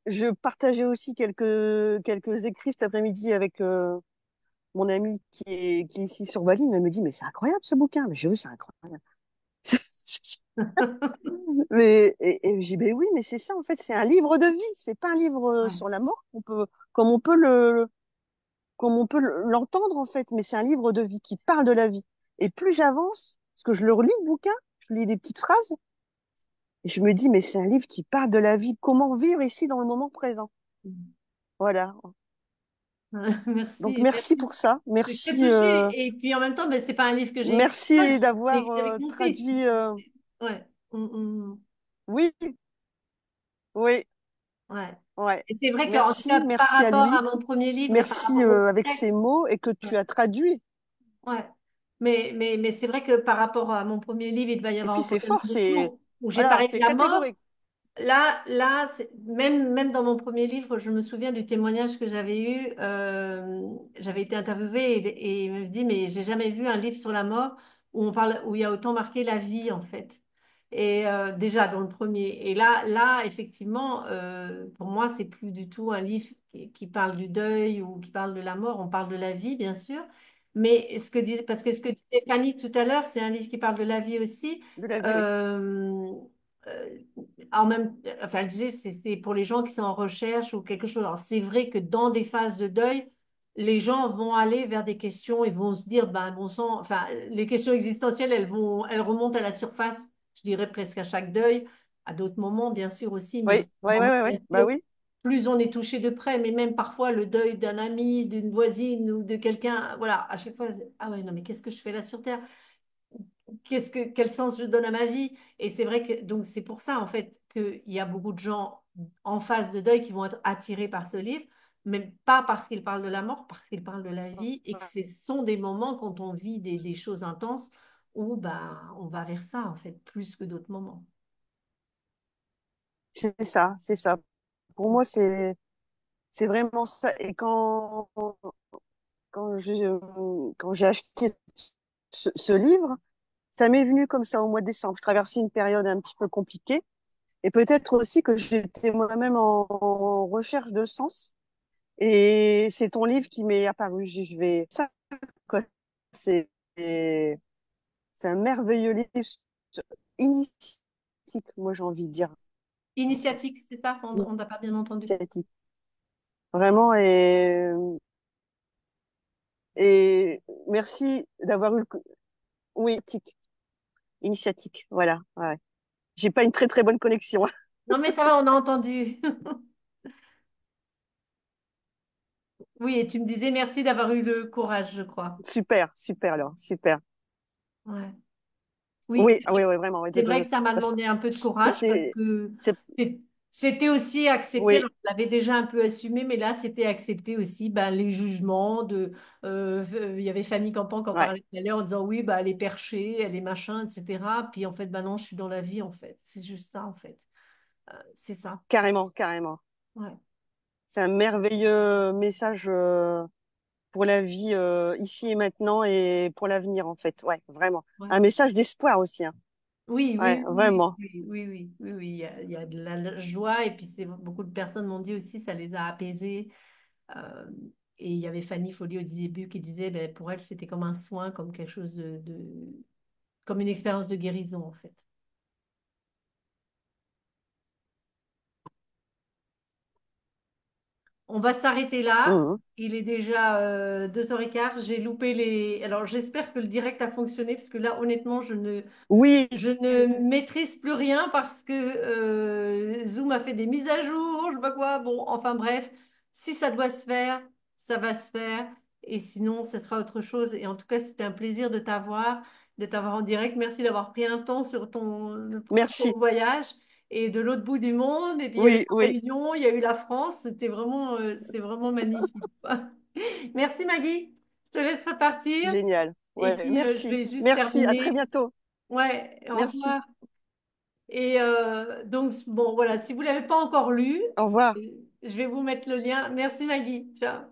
je partageais aussi quelques écrits cet après-midi avec mon ami qui est ici sur Bali. Elle me dit, mais c'est incroyable ce bouquin. Mais je dis, oui, c'est incroyable. Et j'ai dit, ben oui, mais c'est ça, en fait, c'est un livre de vie. C'est pas un livre Ouais. sur la mort comme on peut comme on peut l'entendre, en fait, mais c'est un livre de vie qui parle de la vie. Et plus j'avance, parce que je le relis, le bouquin, je lis des petites phrases, et je me dis, mais c'est un livre qui parle de la vie, comment vivre ici dans le moment présent. Voilà. Donc Merci, merci merci. pour ça. Je suis très Merci, touchée. Et puis en même temps, ben, c'est pas un livre que j'ai écrit seule, merci j'ai d'avoir écrit avec mon fils. traduit. Ouais. Oui, oui, Ouais. ouais. Et c'est vrai qu'en tout cas, Merci, par merci à rapport lui. à mon premier livre et par Merci rapport au avec ces texte, mots et que tu ouais. as traduit. Ouais. Mais c'est vrai que par rapport à mon premier livre, il va y Et avoir puis encore c'est tellement fort, de c'est jours où j'ai voilà, parlé de c'est la mort. catégorique. Là, même dans mon premier livre, je me souviens du témoignage que j'avais eu. J'avais été interviewée et il me dit, mais j'ai jamais vu un livre sur la mort où on parle, où il y a autant marqué la vie, en fait. Et déjà dans le premier. Et là, effectivement, pour moi, c'est plus du tout un livre qui parle du deuil ou qui parle de la mort. On parle de la vie, bien sûr. Mais parce que ce que disait Fanny tout à l'heure, c'est un livre qui parle de la vie aussi. De la vie, oui. Euh, euh, enfin, elle disait, c'est pour les gens qui sont en recherche ou quelque chose. Alors, c'est vrai que dans des phases de deuil, les gens vont aller vers des questions et vont se dire, ben, bon sang, enfin, les questions existentielles, elles remontent à la surface, je dirais presque à chaque deuil, à d'autres moments, bien sûr aussi, mais Oui, oui, oui, oui, oui. bien Bah sûr, oui. plus on est touché de près, mais même parfois le deuil d'un ami, d'une voisine ou de quelqu'un, voilà, à chaque fois, ah ouais, non, mais qu'est-ce que je fais là sur Terre? Quel sens je donne à ma vie? Et c'est vrai que donc c'est pour ça en fait qu'il y a beaucoup de gens en phase de deuil qui vont être attirés par ce livre, mais pas parce qu'il parle de la mort, parce qu'il parle de la vie et que ce sont des moments quand on vit des choses intenses où bah, on va vers ça en fait, plus que d'autres moments. C'est ça, c'est ça. Pour moi, c'est vraiment ça. Et quand j'ai acheté ce livre, ça m'est venu comme ça au mois de décembre. Je traversais une période un petit peu compliquée. Et peut-être aussi que j'étais moi-même en recherche de sens. Et c'est ton livre qui m'est apparu. Je vais ça, quoi. C'est c'est un merveilleux livre initiatique, moi j'ai envie de dire. Initiatique, c'est ça? On n'a pas bien entendu. Initiatique. Vraiment. Et merci d'avoir eu oui, initiatique. Voilà. Ouais. J'ai pas une très très bonne connexion. Non mais ça va, on a entendu. Oui, et tu me disais merci d'avoir eu le courage, je crois. Super, super alors, super. Ouais. Oui, Oui, ah oui, oui, vraiment. Oui, c'est vrai que ça m'a parce demandé un peu de que courage parce que c'est, c'était aussi accepté. oui, Alors, je l'avais déjà un peu assumé, mais là, c'était accepté aussi ben, les jugements il y avait Fanny Campan qui en ouais, parlait tout à l'heure en disant oui, bah, elle est perchée, elle est machin, etc. Puis en fait, bah non, je suis dans la vie, en fait. C'est juste ça, en fait. C'est ça. carrément, carrément. Ouais. C'est un merveilleux message pour la vie ici et maintenant et pour l'avenir en fait. Ouais, vraiment. Ouais. Un message d'espoir aussi, hein. Oui, Ouais, oui, oui, vraiment. oui, oui, oui, oui, oui, il y a de la joie et puis c'est beaucoup de personnes m'ont dit aussi ça les a apaisés. Euh, et il y avait Fanny Folly au début qui disait ben, pour elle c'était comme un soin, comme quelque chose comme une expérience de guérison en fait. On va s'arrêter là. Mhm. Il est déjà 2h15. J'ai loupé les. Alors j'espère que le direct a fonctionné parce que là honnêtement Oui, je ne maîtrise plus rien parce que Zoom a fait des mises à jour, je sais pas quoi. Bon, enfin bref, si ça doit se faire, ça va se faire. Et sinon, ce sera autre chose. Et en tout cas, c'était un plaisir de t'avoir en direct. Merci d'avoir pris un temps pour ton merci. voyage et de l'autre bout du monde. Et puis, il y a eu Oui, la oui. Réunion, il y a eu la France. C'est vraiment magnifique. Merci Maggie. Je te laisse repartir. Génial. Et Ouais, puis, je merci. vais juste Merci. À très terminer. bientôt. Ouais, au Merci. revoir. Et donc, bon, voilà, si vous ne l'avez pas encore lu, Au revoir. je vais vous mettre le lien. Merci Maggie. Ciao.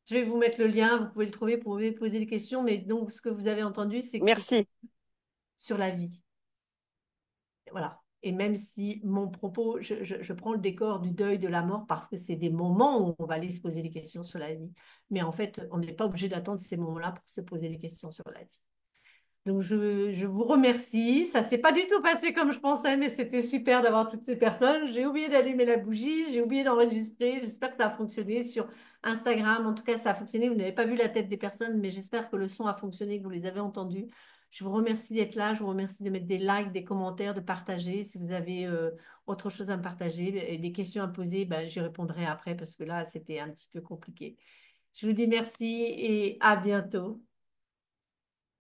Je vais vous mettre le lien, vous pouvez le trouver, vous pouvez poser des questions, mais donc ce que vous avez entendu, c'est que c'est Merci. sur la vie. Voilà. Et même si mon propos, je prends le décor du deuil, de la mort, parce que c'est des moments où on va aller se poser des questions sur la vie. Mais en fait, on n'est pas obligé d'attendre ces moments-là pour se poser des questions sur la vie. Donc, je vous remercie. Ça s'est pas du tout passé comme je pensais, mais c'était super d'avoir toutes ces personnes. J'ai oublié d'allumer la bougie, j'ai oublié d'enregistrer. J'espère que ça a fonctionné sur Instagram. En tout cas, ça a fonctionné. Vous n'avez pas vu la tête des personnes, mais j'espère que le son a fonctionné, que vous les avez entendus. Je vous remercie d'être là. Je vous remercie de mettre des likes, des commentaires, de partager. Si vous avez autre chose à me partager et des questions à poser, ben, j'y répondrai après parce que là, c'était un petit peu compliqué. Je vous dis merci et à bientôt.